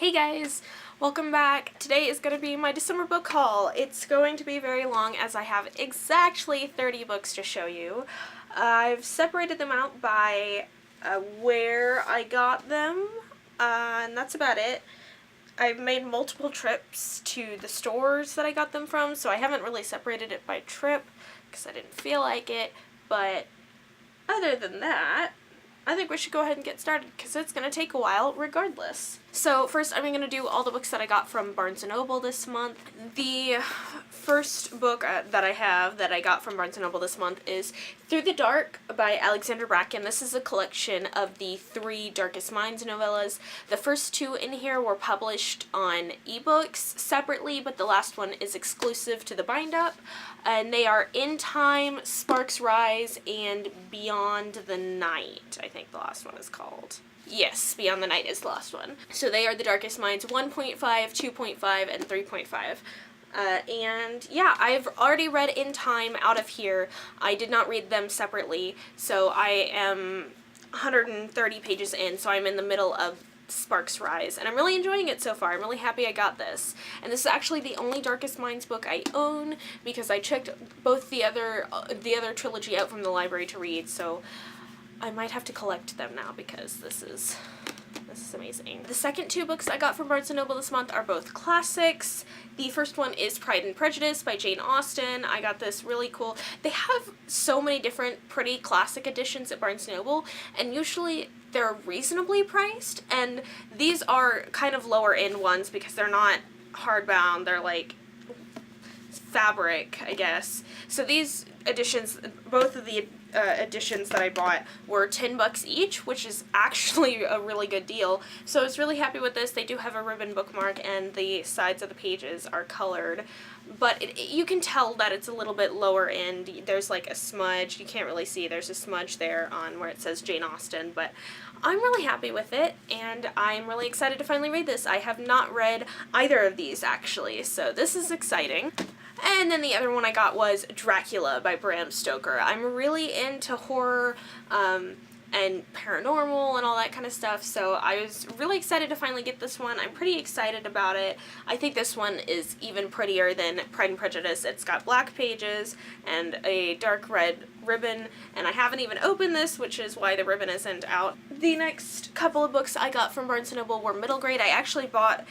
Hey guys, welcome back. Today is going to be my December book haul. It's going to be very long as I have exactly 30 books to show you. I've separated them out by where I got them, and that's about it. I've made multiple trips to the stores that I got them from, so I haven't really separated it by trip because I didn't feel like it, but other than that, I think we should go ahead and get started because it's going to take a while regardless. So first I'm going to do all the books that I got from Barnes & Noble this month. The first book that I have that I got from Barnes & Noble this month is Through the Dark by Alexandra Bracken. This is a collection of the 3 Darkest Minds novellas. The first 2 in here were published on ebooks separately, but the last one is exclusive to the bind-up. And they are In Time, Sparks Rise, and Beyond the Night, I think the last one is called. Yes, Beyond the Night is the last one. So they are the Darkest Minds 1.5, 2.5, and 3.5. And yeah, I've already read In Time out of here. I did not read them separately, so I am 130 pages in, so I'm in the middle of Sparks Rise, and I'm really enjoying it so far. I'm really happy I got this. And this is actually the only Darkest Minds book I own because I checked both the other trilogy out from the library to read, so I might have to collect them now because this is amazing. The second 2 books I got from Barnes & Noble this month are both classics. The first one is Pride and Prejudice by Jane Austen. I got this really cool. They have so many different pretty classic editions at Barnes & Noble, and usually they're reasonably priced, and these are kind of lower end ones because they're not hardbound, they're like fabric, I guess. So these editions, both of the editions that I bought were $10 each, which is actually a really good deal. So I was really happy with this. They do have a ribbon bookmark and the sides of the pages are colored, but you can tell that it's a little bit lower end. There's like a smudge. You can't really see. There's a smudge there on where it says Jane Austen, but I'm really happy with it, and I'm really excited to finally read this. I have not read either of these actually, so this is exciting. And then the other one I got was Dracula by Bram Stoker. I'm really into horror and paranormal and all that kind of stuff, so I was really excited to finally get this one. I'm pretty excited about it. I think this one is even prettier than Pride and Prejudice. It's got black pages and a dark red ribbon, and I haven't even opened this, which is why the ribbon isn't out. The next couple of books I got from Barnes & Noble were middle grade. I actually bought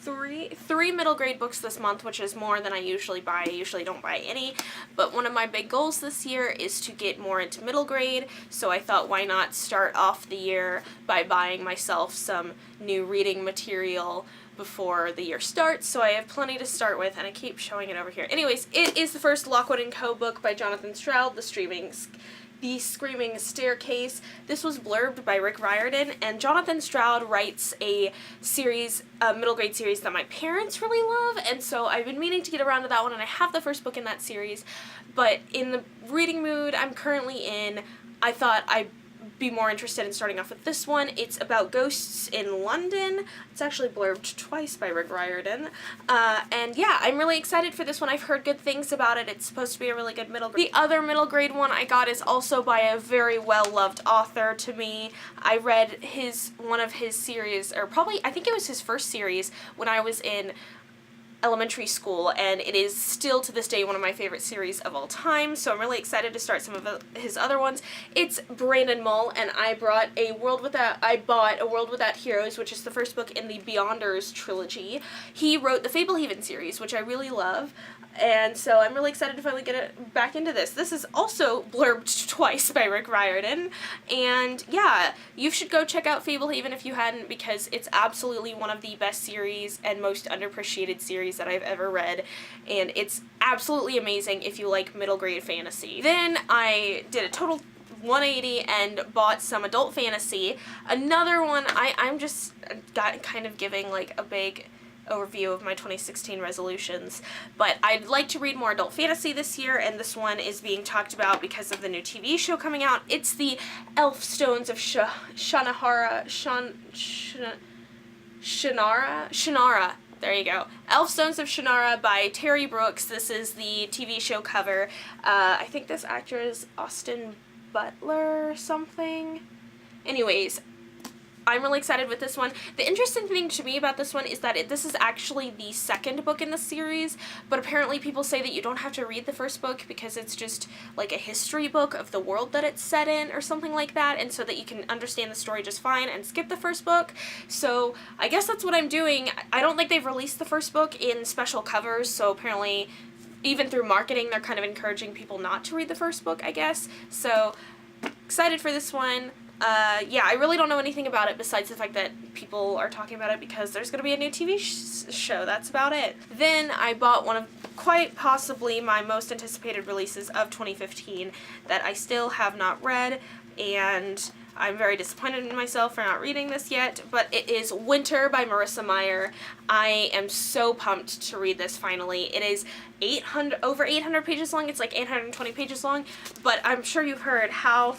three middle grade books this month, which is more than I usually buy. I usually don't buy any, but one of my big goals this year is to get more into middle grade, so I thought why not start off the year by buying myself some new reading material before the year starts, so I have plenty to start with, and I keep showing it over here. Anyways, it is the first Lockwood & Co. book by Jonathan Stroud, The Screaming Staircase. This was blurbed by Rick Riordan, and Jonathan Stroud writes a series, a middle grade series that my parents really love, and so I've been meaning to get around to that one, and I have the first book in that series, but in the reading mood I'm currently in, I thought I'd be more interested in starting off with this one. It's about ghosts in London. It's actually blurbed twice by Rick Riordan. And yeah, I'm really excited for this one. I've heard good things about it. It's supposed to be a really good middle grade. The other middle grade one I got is also by a very well-loved author to me. I read one of his series, or probably, I think it was his first series when I was in elementary school, and it is still to this day one of my favorite series of all time, so I'm really excited to start some of his other ones. It's Brandon Mull, and I bought A World Without Heroes, which is the first book in the Beyonders trilogy. He wrote the Fablehaven series, which I really love, and so I'm really excited to finally get it back into this. This is also blurbed twice by Rick Riordan, and yeah, you should go check out Fablehaven if you hadn't, because it's absolutely one of the best series and most underappreciated series that I've ever read, and it's absolutely amazing if you like middle grade fantasy. Then I did a total 180 and bought some adult fantasy. Another one, I'm just kind of giving like a big overview of my 2016 resolutions, but I'd like to read more adult fantasy this year, and this one is being talked about because of the new TV show coming out. It's the Elf Stones of Shannara. There you go. Elf Stones of Shannara by Terry Brooks. This is the TV show cover. I think this actor is Austin Butler or something. Anyways, I'm really excited with this one. The interesting thing to me about this one is that this is actually the second book in the series, but apparently people say that you don't have to read the first book because it's just like a history book of the world that it's set in or something like that, and so that you can understand the story just fine and skip the first book. So I guess that's what I'm doing. I don't think they've released the first book in special covers, so apparently even through marketing they're kind of encouraging people not to read the first book, I guess. So excited for this one. Yeah, I really don't know anything about it besides the fact that people are talking about it because there's going to be a new TV show. That's about it. Then I bought one of quite possibly my most anticipated releases of 2015 that I still have not read, and I'm very disappointed in myself for not reading this yet, but it is Winter by Marissa Meyer. I am so pumped to read this finally. It is over 800 pages long. It's like 820 pages long, but I'm sure you've heard how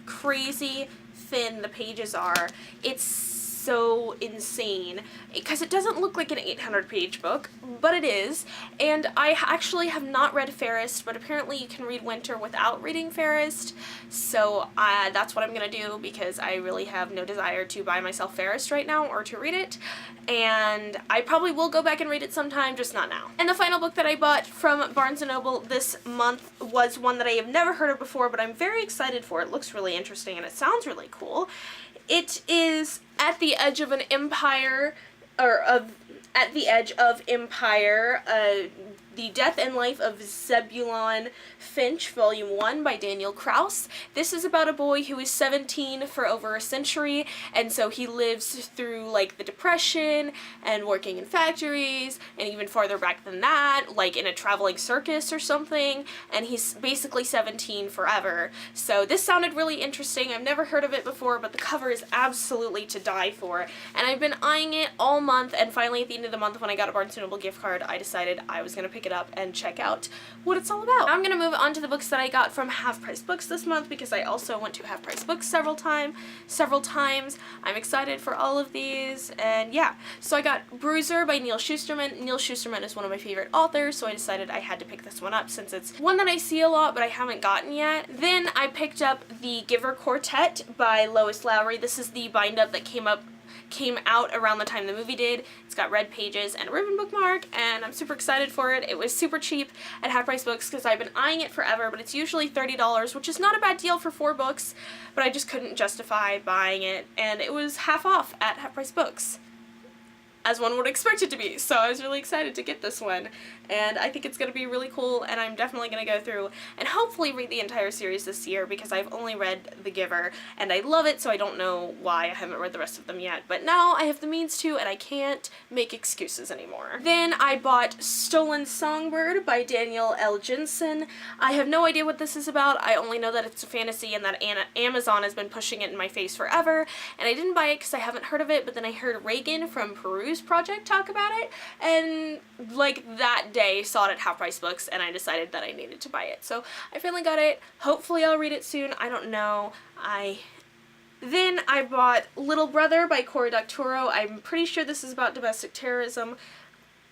crazy thin the pages are. It's so insane because it doesn't look like an 800-page book, but it is. And I actually have not read Fairest, but apparently you can read Winter without reading Fairest, so that's what I'm gonna do because I really have no desire to buy myself Fairest right now or to read it, and I probably will go back and read it sometime, just not now. And the final book that I bought from Barnes & Noble this month was one that I have never heard of before, but I'm very excited for. It looks really interesting and it sounds really cool. It is At the Edge of an Empire, At the Edge of Empire, The Death and Life of Zebulon Finch, Volume 1 by Daniel Kraus. This is about a boy who is 17 for over a century, and so he lives through, like, the Depression, and working in factories, and even farther back than that, like in a traveling circus or something, and he's basically 17 forever. So this sounded really interesting. I've never heard of it before, but the cover is absolutely to die for, and I've been eyeing it all month, and finally at the end of the month when I got a Barnes & Noble gift card, I decided I was going to pick it up and check out what it's all about. Now I'm going to move on to the books that I got from Half Price Books this month because I also went to Half Price Books several times. I'm excited for all of these, and yeah. So I got Bruiser by Neal Shusterman. Neal Shusterman is one of my favorite authors, so I decided I had to pick this one up since it's one that I see a lot but I haven't gotten yet. Then I picked up The Giver Quartet by Lois Lowry. This is the bind-up that came out around the time the movie did. It's got red pages and a ribbon bookmark, and I'm super excited for it. It was super cheap at Half Price Books because I've been eyeing it forever, but it's usually $30, which is not a bad deal for 4 books, but I just couldn't justify buying it, and it was half off at Half Price Books, as one would expect it to be. So I was really excited to get this one, and I think it's going to be really cool, and I'm definitely going to go through and hopefully read the entire series this year because I've only read The Giver, and I love it, so I don't know why I haven't read the rest of them yet, but now I have the means to, and I can't make excuses anymore. Then I bought Stolen Songbird by Daniel L. Jensen. I have no idea what this is about. I only know that it's a fantasy and that Amazon has been pushing it in my face forever, and I didn't buy it because I haven't heard of it, but then I heard Reagan from Peru's Project talk about it, and like that day saw it at Half Price Books, and I decided that I needed to buy it. So I finally got it. Hopefully I'll read it soon. I don't know. Then I bought Little Brother by Cory Doctorow. I'm pretty sure this is about domestic terrorism.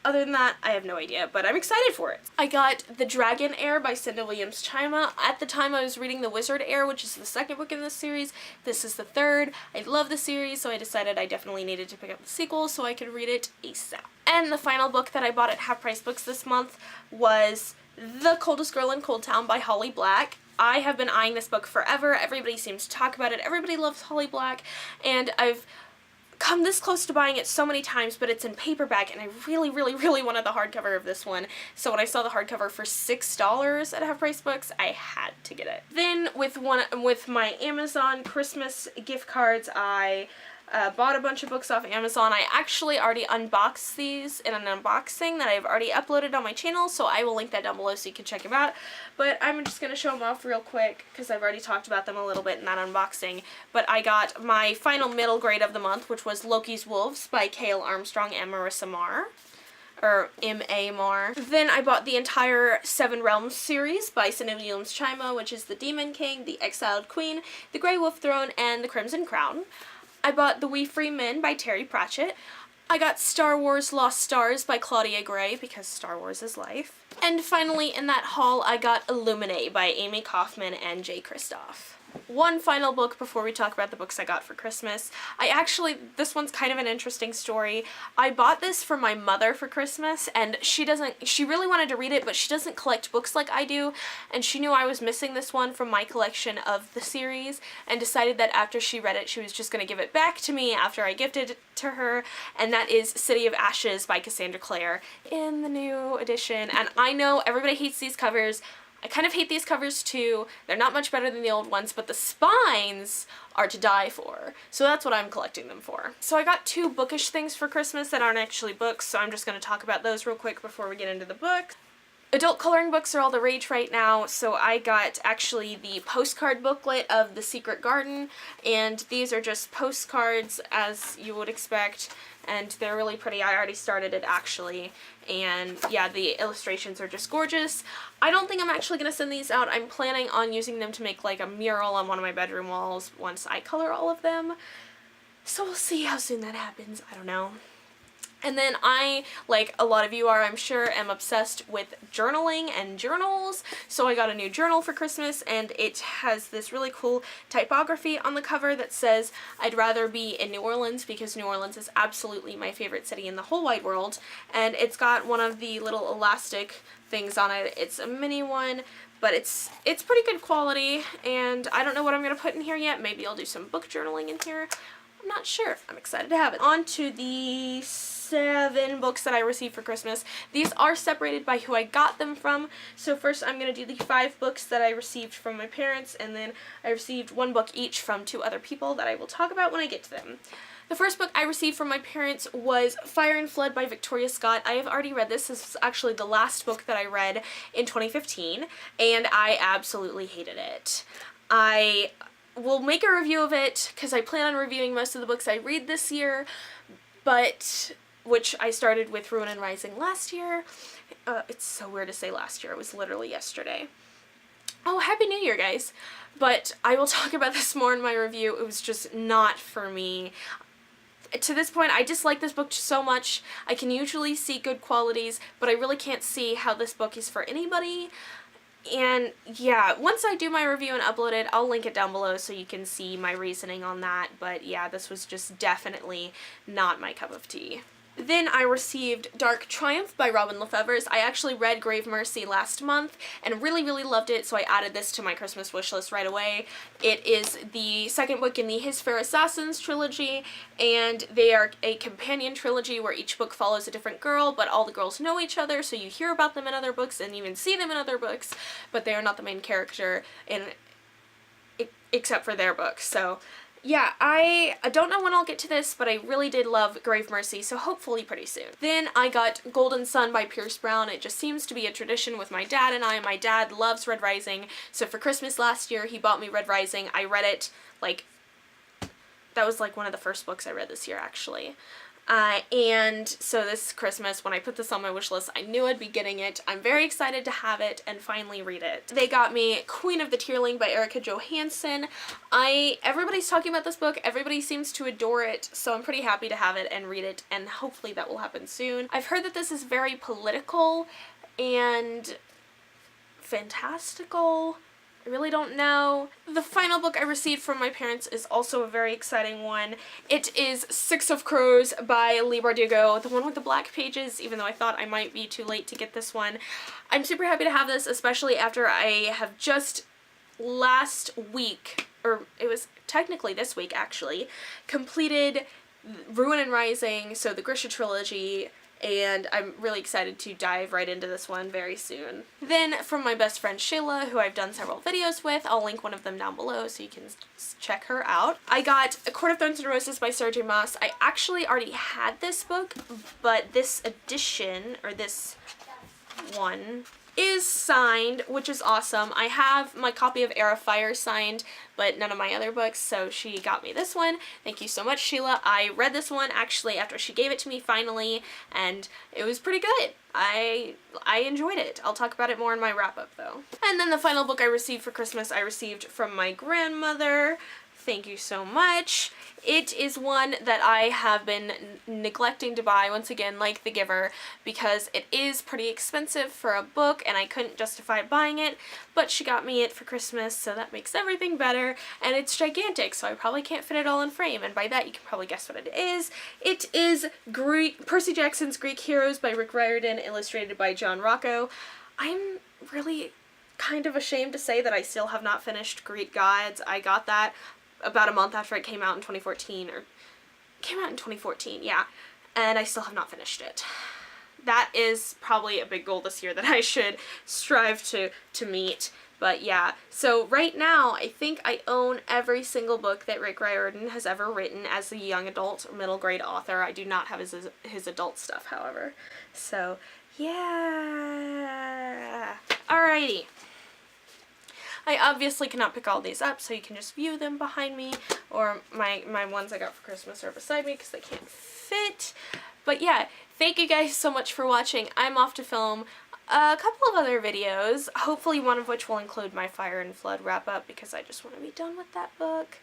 Other than that, I have no idea, but I'm excited for it. I got The Dragon Heir by Cinda Williams Chima. At the time I was reading The Wizard Heir, which is the second book in this series. This is the third. I love the series, so I decided I definitely needed to pick up the sequel so I could read it ASAP. And the final book that I bought at Half Price Books this month was The Coldest Girl in Cold Town by Holly Black. I have been eyeing this book forever. Everybody seems to talk about it. Everybody loves Holly Black, and I've come this close to buying it so many times, but it's in paperback, and I really, really, really wanted the hardcover of this one. So when I saw the hardcover for $6 at Half Price Books, I had to get it. Then with my Amazon Christmas gift cards, I bought a bunch of books off Amazon. I actually already unboxed these in an unboxing that I've already uploaded on my channel, so I will link that down below so you can check them out. But I'm just going to show them off real quick because I've already talked about them a little bit in that unboxing. But I got my final middle grade of the month, which was Loki's Wolves by Kale Armstrong and Marissa Marr. Or M.A. Marr. Then I bought the entire Seven Realms series by Cinda Williams Chima, which is The Demon King, The Exiled Queen, The Grey Wolf Throne, and The Crimson Crown. I bought The We Free Men by Terry Pratchett. I got Star Wars Lost Stars by Claudia Gray because Star Wars is life. And finally in that haul I got Illuminate by Amy Kaufman and Jay Kristoff. one final book before we talk about the books I got for Christmas. This one's kind of an interesting story. I bought this for my mother for Christmas, and she really wanted to read it, but she doesn't collect books like I do, and she knew I was missing this one from my collection of the series, and decided that after she read it, she was just going to give it back to me after I gifted it to her, and that is City of Ashes by Cassandra Clare in the new edition. And I know everybody hates these covers. I kind of hate these covers too. They're not much better than the old ones, but the spines are to die for. So that's what I'm collecting them for. So I got 2 bookish things for Christmas that aren't actually books, so I'm just going to talk about those real quick before we get into the book. Adult coloring books are all the rage right now, so I got actually the postcard booklet of The Secret Garden, and these are just postcards as you would expect, and they're really pretty. I already started it actually, and yeah, the illustrations are just gorgeous. I don't think I'm actually going to send these out. I'm planning on using them to make like a mural on one of my bedroom walls once I color all of them, so we'll see how soon that happens. I don't know. And then I, like a lot of you are, I'm sure, am obsessed with journaling and journals. So I got a new journal for Christmas, and it has this really cool typography on the cover that says, "I'd rather be in New Orleans because New Orleans is absolutely my favorite city in the whole wide world." And it's got one of the little elastic things on it. It's a mini one, but it's pretty good quality, and I don't know what I'm going to put in here yet. Maybe I'll do some book journaling in here. I'm not sure. I'm excited to have it. On to the 7 books that I received for Christmas. These are separated by who I got them from. So first I'm going to do the 5 books that I received from my parents, and then I received 1 book each from 2 other people that I will talk about when I get to them. The first book I received from my parents was Fire and Flood by Victoria Scott. I have already read this. This is actually the last book that I read in 2015, and I absolutely hated it. I will make a review of it because I plan on reviewing most of the books I read this year, which I started with Ruin and Rising last year. It's so weird to say last year. It was literally yesterday. Oh, Happy New Year, guys. But I will talk about this more in my review. It was just not for me. To this point, I dislike this book so much. I can usually see good qualities, but I really can't see how this book is for anybody. And yeah, once I do my review and upload it, I'll link it down below so you can see my reasoning on that. But yeah, this was just definitely not my cup of tea. Then I received Dark Triumph by Robin Lefevre. I actually read Grave Mercy last month and really, really loved it, so I added this to my Christmas wish list right away. It is the second book in the His Fair Assassins trilogy, and they are a companion trilogy where each book follows a different girl, but all the girls know each other, so you hear about them in other books and even see them in other books, but they are not the main character except for their books. So yeah, I don't know when I'll get to this, but I really did love Grave Mercy, so hopefully pretty soon. Then I got Golden Sun by Pierce Brown. It just seems to be a tradition with my dad and I. My dad loves Red Rising, so for Christmas last year, he bought me Red Rising. I read it, that was one of the first books I read this year, actually. And so this Christmas, when I put this on my wish list, I knew I'd be getting it. I'm very excited to have it and finally read it. They got me Queen of the Tearling by Erica Johansson. Everybody's talking about this book. Everybody seems to adore it, so I'm pretty happy to have it and read it, and hopefully that will happen soon. I've heard that this is very political and fantastical. I really don't know. The final book I received from my parents is also a very exciting one. It is Six of Crows by Leigh Bardugo, the one with the black pages, even though I thought I might be too late to get this one. I'm super happy to have this, especially after I have just last week, or it was technically this week actually, completed Ruin and Rising, so the Grisha trilogy, and I'm really excited to dive right into this one very soon. Then from my best friend Shayla, who I've done several videos with, I'll link one of them down below so you can check her out. I got A Court of Thorns and Roses by Sarah J. Maas. I actually already had this book, but this edition, or this one, is signed, which is awesome. I have my copy of Air of Fire signed, but none of my other books, so she got me this one. Thank you so much, Sheila. I read this one actually after she gave it to me finally, and it was pretty good. I enjoyed it. I'll talk about it more in my wrap-up though. And then the final book I received for Christmas, I received from my grandmother Thank you so much. It is one that I have been neglecting to buy, once again, like The Giver, because it is pretty expensive for a book and I couldn't justify buying it, but she got me it for Christmas, so that makes everything better, and it's gigantic, so I probably can't fit it all in frame, and by that you can probably guess what it is. It is Percy Jackson's Greek Heroes by Rick Riordan, illustrated by John Rocco. I'm really kind of ashamed to say that I still have not finished Greek Gods. I got that about a month after it came out in 2014, or came out in 2014, yeah, and I still have not finished it. That is probably a big goal this year that I should strive to meet, but yeah. So right now, I think I own every single book that Rick Riordan has ever written as a young adult or middle grade author. I do not have his adult stuff, however. So, yeah. Alrighty. I obviously cannot pick all these up, so you can just view them behind me, or my ones I got for Christmas are beside me because they can't fit. But yeah, thank you guys so much for watching. I'm off to film a couple of other videos, hopefully one of which will include my Fire and Flood wrap-up because I just want to be done with that book.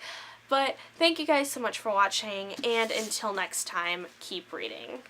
But thank you guys so much for watching, and until next time, keep reading.